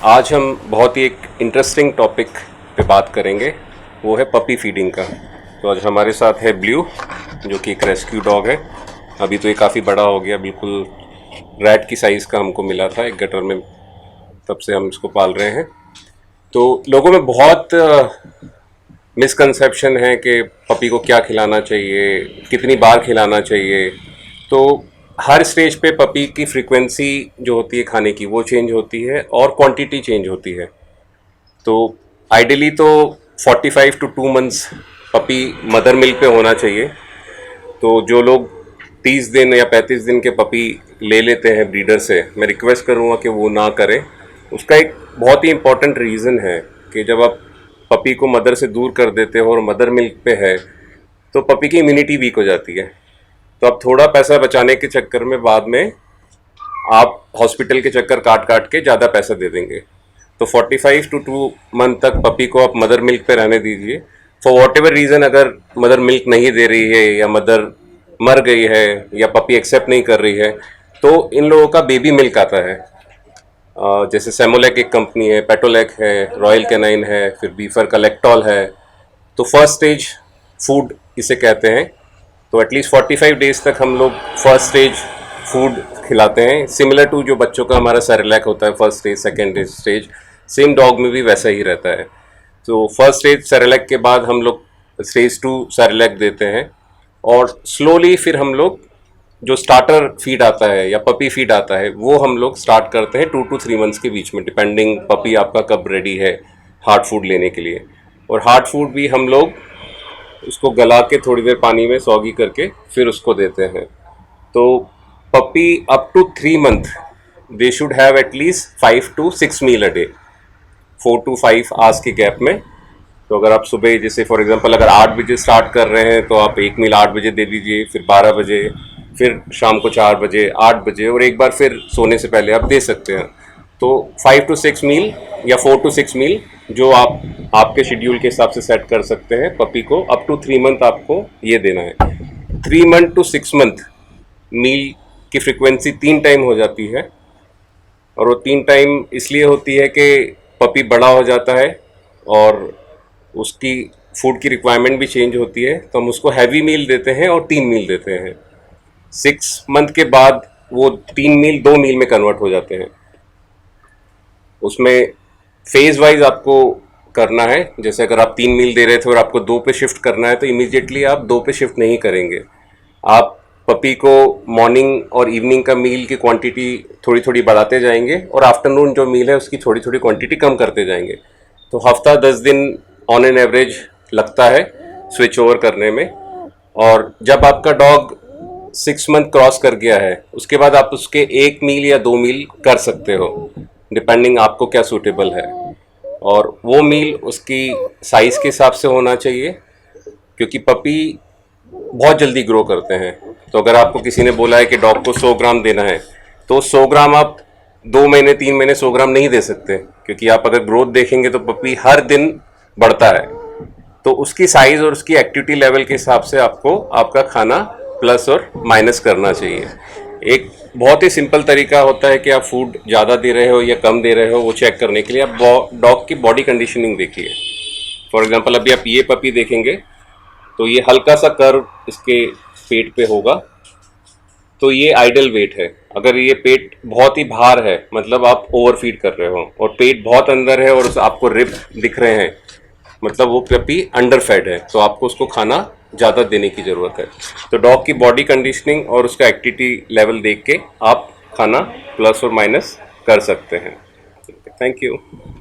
आज हम बहुत ही एक इंटरेस्टिंग टॉपिक पे बात करेंगे, वो है पपी फीडिंग का। तो आज हमारे साथ है ब्लू, जो कि एक रेस्क्यू डॉग है। अभी तो ये काफ़ी बड़ा हो गया, बिल्कुल रैट की साइज़ का हमको मिला था एक गटर में, तब से हम इसको पाल रहे हैं। तो लोगों में बहुत मिसकंसेप्शन है कि पपी को क्या खिलाना चाहिए, कितनी बार खिलाना चाहिए। तो हर स्टेज पे पपी की फ्रीक्वेंसी जो होती है खाने की, वो चेंज होती है और क्वांटिटी चेंज होती है। तो आइडियली तो 45 to 2 months puppy mother milk पे होना चाहिए। तो जो लोग 30 दिन या 35 दिन के पपी ले लेते हैं ब्रीडर से, मैं रिक्वेस्ट करूँगा कि वो ना करें। उसका एक बहुत ही इम्पॉर्टेंट रीज़न है कि जब आप पपी को मदर से दूर कर देते हो और मदर मिल्क पे है, तो पपी की इम्यूनिटी वीक हो जाती है। तो आप थोड़ा पैसा बचाने के चक्कर में बाद में आप हॉस्पिटल के चक्कर काट काट के ज़्यादा पैसा दे देंगे। तो 45 टू 2 मंथ तक पपी को आप मदर मिल्क पे रहने दीजिए। फॉर वॉट एवर रीज़न, अगर मदर मिल्क नहीं दे रही है या मदर मर गई है या पपी एक्सेप्ट नहीं कर रही है, तो इन लोगों का बेबी मिल्क आता है। जैसे सेमोलेक एक कंपनी है, पेटोलेक है, रॉयल कैनाइन है, फिर बीफर का लेक्टॉल है। तो फर्स्ट स्टेज फूड इसे कहते हैं। तो एटलीस्ट 45 डेज तक हम लोग फर्स्ट स्टेज फूड खिलाते हैं, सिमिलर टू जो बच्चों का हमारा सेरेलैक होता है first stage second stage, same dog में भी वैसा ही रहता है। तो फर्स्ट स्टेज सेरेलैक के बाद हम लोग स्टेज 2 सेरेलैक देते हैं, और स्लोली फिर हम लोग जो स्टार्टर फीड आता है या पपी फीड आता है वो हम लोग स्टार्ट करते हैं 2 to 3 मंथ्स के बीच में, डिपेंडिंग पपी आपका कब रेडी है हार्ड फूड लेने के लिए। और हार्ड फूड भी हम लोग उसको गला के थोड़ी देर पानी में सॉगी करके फिर उसको देते हैं। तो puppy up to 3 month they should have at least 5 to 6 meal a day, 4 to 5 hours के गैप में। तो अगर आप सुबह जैसे फॉर एग्जांपल अगर 8 बजे स्टार्ट कर रहे हैं तो आप एक मील 8 बजे दे दीजिए, फिर 12 बजे, फिर शाम को 4 बजे, 8 बजे, और एक बार फिर सोने से पहले आप दे सकते हैं। तो 5 to 6 मील या 4 to 6 मील जो आप आपके शेड्यूल के हिसाब से सेट कर सकते हैं पपी को। अप टू 3 मंथ आपको ये देना है। 3 मंथ टू 6 मंथ मील की फ्रिक्वेंसी 3 टाइम हो जाती है, और वो 3 टाइम इसलिए होती है कि पपी बड़ा हो जाता है और उसकी फूड की रिक्वायरमेंट भी चेंज होती है। तो हम उसको हैवी मील देते हैं और 3 मील देते हैं। 6 मंथ के बाद वो 3 मील 2 मील में कन्वर्ट हो जाते हैं। उसमें फेज वाइज आपको करना है। जैसे अगर आप 3 मील दे रहे थे और आपको 2 पे शिफ्ट करना है, तो इमीडिएटली आप 2 पे शिफ्ट नहीं करेंगे। आप पपी को मॉर्निंग और इवनिंग का मील की क्वांटिटी थोड़ी थोड़ी बढ़ाते जाएंगे, और आफ्टरनून जो मील है उसकी थोड़ी थोड़ी क्वांटिटी कम करते जाएंगे। तो हफ्ता 10 दिन ऑन एन एवरेज लगता है स्विच ओवर करने में। और जब आपका डॉग 6 मंथ क्रॉस कर गया है, उसके बाद आप उसके 1 मील या 2 मील कर सकते हो, डिपेंडिंग आपको क्या सूटेबल है। और वो मील उसकी साइज़ के हिसाब से होना चाहिए, क्योंकि पपी बहुत जल्दी ग्रो करते हैं। तो अगर आपको किसी ने बोला है कि डॉग को 100 ग्राम देना है, तो 100 ग्राम आप 2 महीने 3 महीने 100 ग्राम नहीं दे सकते, क्योंकि आप अगर ग्रोथ देखेंगे तो पपी हर दिन बढ़ता है। तो उसकी साइज़ और उसकी एक्टिविटी लेवल के हिसाब से आपको आपका खाना प्लस और माइनस करना चाहिए। एक बहुत ही सिंपल तरीका होता है कि आप फूड ज़्यादा दे रहे हो या कम दे रहे हो, वो चेक करने के लिए आप डॉग की बॉडी कंडीशनिंग देखिए। फॉर एग्जांपल अभी आप ये पपी देखेंगे तो ये हल्का सा कर्व इसके पेट पे होगा, तो ये आइडियल वेट है। अगर ये पेट बहुत ही भार है, मतलब आप ओवर फीड कर रहे हो, और पेट बहुत अंदर है और आपको रिब दिख रहे हैं, मतलब वो पपी अंडर फेड है, तो आपको उसको खाना ज़्यादा देने की ज़रूरत है। तो डॉग की बॉडी कंडीशनिंग और उसका एक्टिविटी लेवल देख के आप खाना प्लस और माइनस कर सकते हैं। Thank you.